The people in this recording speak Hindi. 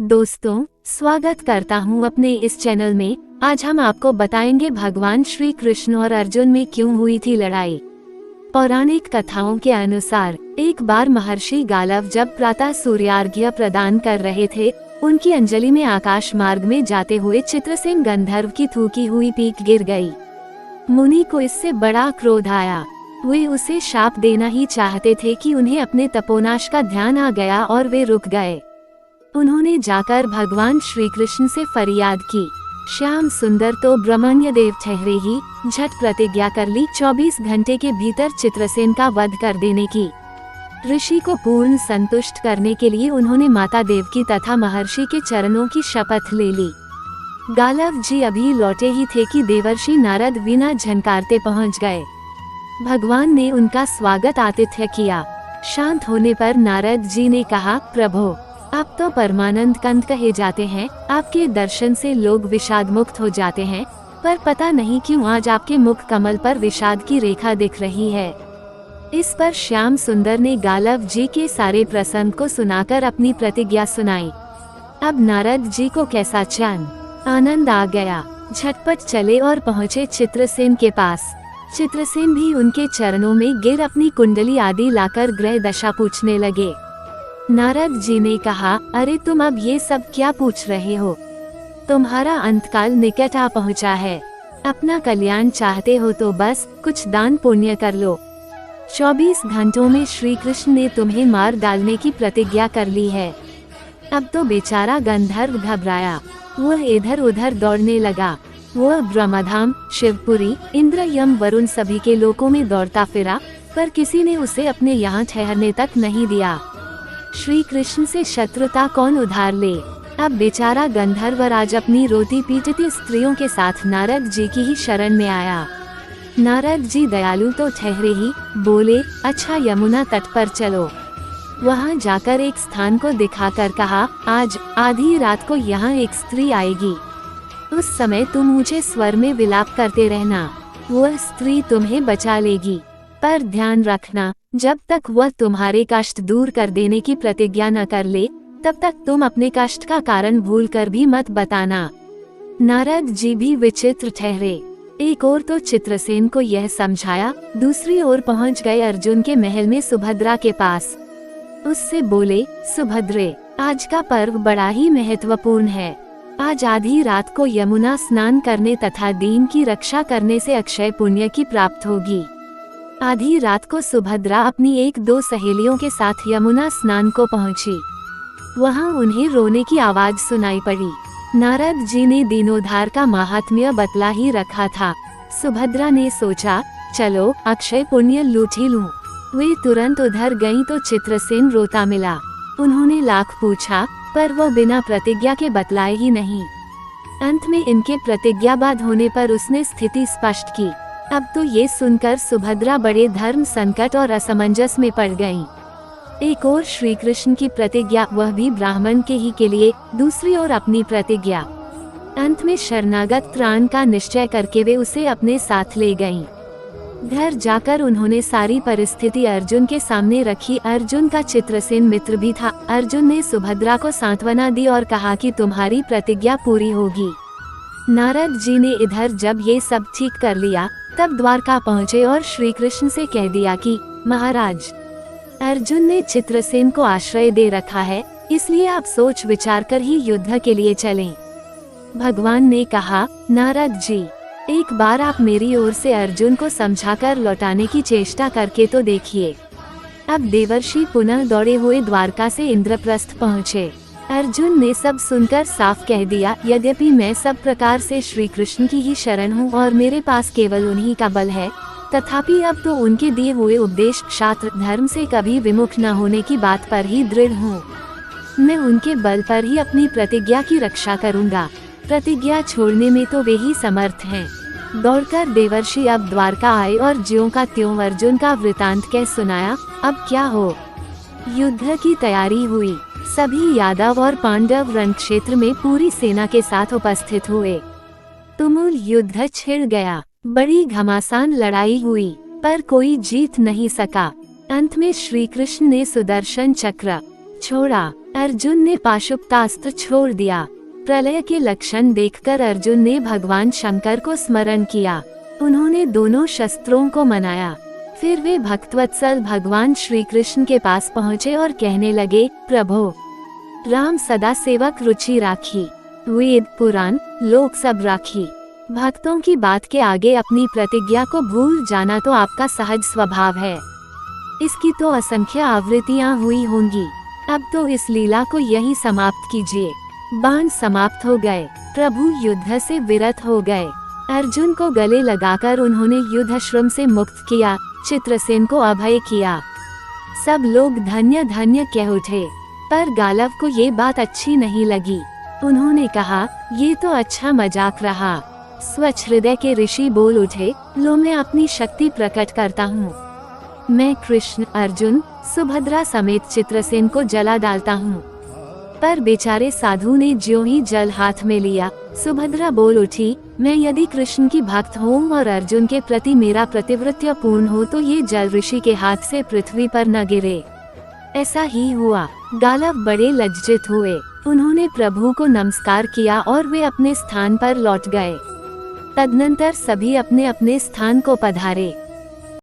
दोस्तों, स्वागत करता हूँ अपने इस चैनल में। आज हम आपको बताएंगे भगवान श्री कृष्ण और अर्जुन में क्यों हुई थी लड़ाई। पौराणिक कथाओं के अनुसार एक बार महर्षि गालव जब प्रातः सूर्यार्घ्य प्रदान कर रहे थे, उनकी अंजलि में आकाश मार्ग में जाते हुए चित्रसेन गंधर्व की थूकी हुई पीक गिर गई। मुनि को इससे बड़ा क्रोध आया। वे उसे शाप देना ही चाहते थे कि उन्हें अपने तपोनाश का ध्यान आ गया और वे रुक गए। उन्होंने जाकर भगवान श्री कृष्ण से फरियाद की। श्याम सुंदर तो ब्रह्मण्य देव ठहरे ही झट प्रतिज्ञा कर ली 24 घंटे के भीतर चित्रसेन का वध कर देने की। ऋषि को पूर्ण संतुष्ट करने के लिए उन्होंने माता देवकी तथा महर्षि के चरणों की शपथ ले ली। गालव जी अभी लौटे ही थे कि देवर्षि नारद बिना झनकारते पहुंच गए। भगवान ने उनका स्वागत आतिथ्य किया। शांत होने पर नारद जी ने कहा, प्रभो, आप तो परमानंद कंद कहे जाते हैं। आपके दर्शन से लोग विषाद मुक्त हो जाते हैं, पर पता नहीं क्यों आज आपके मुख कमल पर विषाद की रेखा दिख रही है। इस पर श्याम सुंदर ने गालव जी के सारे प्रसंग को सुनाकर अपनी प्रतिज्ञा सुनाई। अब नारद जी को कैसा चैन आनंद आ गया। झटपट चले और पहुँचे चित्रसेन के पास। चित्रसेन भी उनके चरणों में गिर अपनी कुंडली आदि लाकर ग्रह दशा पूछने लगे। नारद जी ने कहा, अरे तुम अब ये सब क्या पूछ रहे हो? तुम्हारा अंतकाल निकट आ पहुँचा है। अपना कल्याण चाहते हो तो बस कुछ दान पुण्य कर लो। 24 घंटों में श्री कृष्ण ने तुम्हें मार डालने की प्रतिज्ञा कर ली है। अब तो बेचारा गंधर्व घबराया। वह इधर उधर दौड़ने लगा। वह ब्रह्मधाम, शिवपुरी, इंद्र, यम, वरुण सभी के लोकों में दौड़ता फिरा, पर किसी ने उसे अपने यहाँ ठहरने तक नहीं दिया। श्री कृष्ण से शत्रुता कौन उधार ले। अब बेचारा गंधर्वराज अपनी रोती पीटती स्त्रियों के साथ नारद जी की ही शरण में आया। नारद जी दयालु तो ठहरे ही, बोले, अच्छा यमुना तट पर चलो। वहाँ जाकर एक स्थान को दिखाकर कहा, आज आधी रात को यहाँ एक स्त्री आएगी। उस समय तुम ऊंचे स्वर में विलाप करते रहना। वह स्त्री तुम्हें बचा लेगी, पर ध्यान रखना, जब तक वह तुम्हारे कष्ट दूर कर देने की प्रतिज्ञा न कर ले, तब तक तुम अपने कष्ट का कारण भूलकर भी मत बताना। नारद जी भी विचित्र ठहरे। एक ओर तो चित्रसेन को यह समझाया, दूसरी ओर पहुंच गए अर्जुन के महल में सुभद्रा के पास। उससे बोले, सुभद्रे, आज का पर्व बड़ा ही महत्वपूर्ण है। आज आधी रात को यमुना स्नान करने तथा दीन की रक्षा करने से अक्षय पुण्य की प्राप्त होगी। आधी रात को सुभद्रा अपनी 1-2 सहेलियों के साथ यमुना स्नान को पहुंची। वहां उन्हें रोने की आवाज सुनाई पड़ी। नारद जी ने दीनोद्धार का महात्म्य बतला ही रखा था। सुभद्रा ने सोचा, चलो अक्षय पुण्य लूट ही लूं। वे तुरंत उधर गईं तो चित्रसेन रोता मिला। उन्होंने लाख पूछा, पर वो बिना प्रतिज्ञा के बतलाए ही नहीं। अंत में इनके प्रतिज्ञाबद्ध होने पर उसने स्थिति स्पष्ट की। अब तो ये सुनकर सुभद्रा बड़े धर्म संकट और असमंजस में पड़ गईं। एक ओर श्री कृष्ण की प्रतिज्ञा, वह भी ब्राह्मण के ही के लिए, दूसरी ओर अपनी प्रतिज्ञा। अंत में शरणागत त्राण का निश्चय करके वे उसे अपने साथ ले गईं। घर जाकर उन्होंने सारी परिस्थिति अर्जुन के सामने रखी। अर्जुन का चित्रसेन मित्र भी था। अर्जुन ने सुभद्रा को सांत्वना दी और कहा कि तुम्हारी प्रतिज्ञा पूरी होगी। नारद जी ने इधर जब ये सब ठीक कर लिया, तब द्वारका पहुँचे और श्री कृष्ण से कह दिया कि महाराज, अर्जुन ने चित्रसेन को आश्रय दे रखा है, इसलिए आप सोच विचार कर ही युद्ध के लिए चलें। भगवान ने कहा, नारद जी, एक बार आप मेरी ओर से अर्जुन को समझाकर लौटाने की चेष्टा करके तो देखिए। अब देवर्षि पुनः दौड़े हुए द्वारका से इंद्रप्रस्थ पहुँचे। अर्जुन ने सब सुनकर साफ कह दिया, यद्यपि मैं सब प्रकार से श्री कृष्ण की ही शरण हूँ और मेरे पास केवल उन्हीं का बल है, तथापि अब तो उनके दिए हुए उपदेश क्षात्र धर्म से कभी विमुख न होने की बात पर ही दृढ़ हूँ। मैं उनके बल पर ही अपनी प्रतिज्ञा की रक्षा करूँगा। प्रतिज्ञा छोड़ने में तो वे ही समर्थ हैं। दौड़कर देवर्षि अब द्वारका आए और ज्यों का त्यों अर्जुन का वृतांत कह सुनाया। अब क्या हो? युद्ध की तैयारी हुई। सभी यादव और पांडव रण क्षेत्र में पूरी सेना के साथ उपस्थित हुए। तुमुल युद्ध छिड़ गया। बड़ी घमासान लड़ाई हुई, पर कोई जीत नहीं सका। अंत में श्री कृष्ण ने सुदर्शन चक्र, छोड़ा। अर्जुन ने पाशुपतास्त्र छोड़ दिया। प्रलय के लक्षण देखकर अर्जुन ने भगवान शंकर को स्मरण किया। उन्होंने दोनों शस्त्रों को मनाया। फिर वे भक्तवत्सल भगवान श्री कृष्ण के पास पहुँचे और कहने लगे, प्रभु, राम सदा सेवक रुचि राखी, वेद पुराण लोक सब राखी। भक्तों की बात के आगे अपनी प्रतिज्ञा को भूल जाना तो आपका सहज स्वभाव है। इसकी तो असंख्य आवृत्तियां हुई होंगी। अब तो इस लीला को यही समाप्त कीजिए। बाण समाप्त हो गए। प्रभु युद्ध से विरत हो गए। अर्जुन को गले लगाकर उन्होंने युद्धश्रम से मुक्त किया, चित्रसेन को अभय किया। सब लोग धन्य धन्य कह उठे, पर गालव को ये बात अच्छी नहीं लगी। उन्होंने कहा, ये तो अच्छा मजाक रहा। स्वच्छ हृदय के ऋषि बोल उठे, लो मैं अपनी शक्ति प्रकट करता हूँ। मैं कृष्ण, अर्जुन, सुभद्रा समेत चित्रसेन को जला डालता हूँ। पर बेचारे साधु ने ज्यों ही जल हाथ में लिया, सुभद्रा बोल उठी, मैं यदि कृष्ण की भक्त हूँ और अर्जुन के प्रति मेरा प्रतिवृत्य पूर्ण हो तो ये जल ऋषि के हाथ से पृथ्वी पर न गिरे। ऐसा ही हुआ। गालव बड़े लज्जित हुए। उन्होंने प्रभु को नमस्कार किया और वे अपने स्थान पर लौट गए। तदनंतर सभी अपने अपने स्थान को पधारे।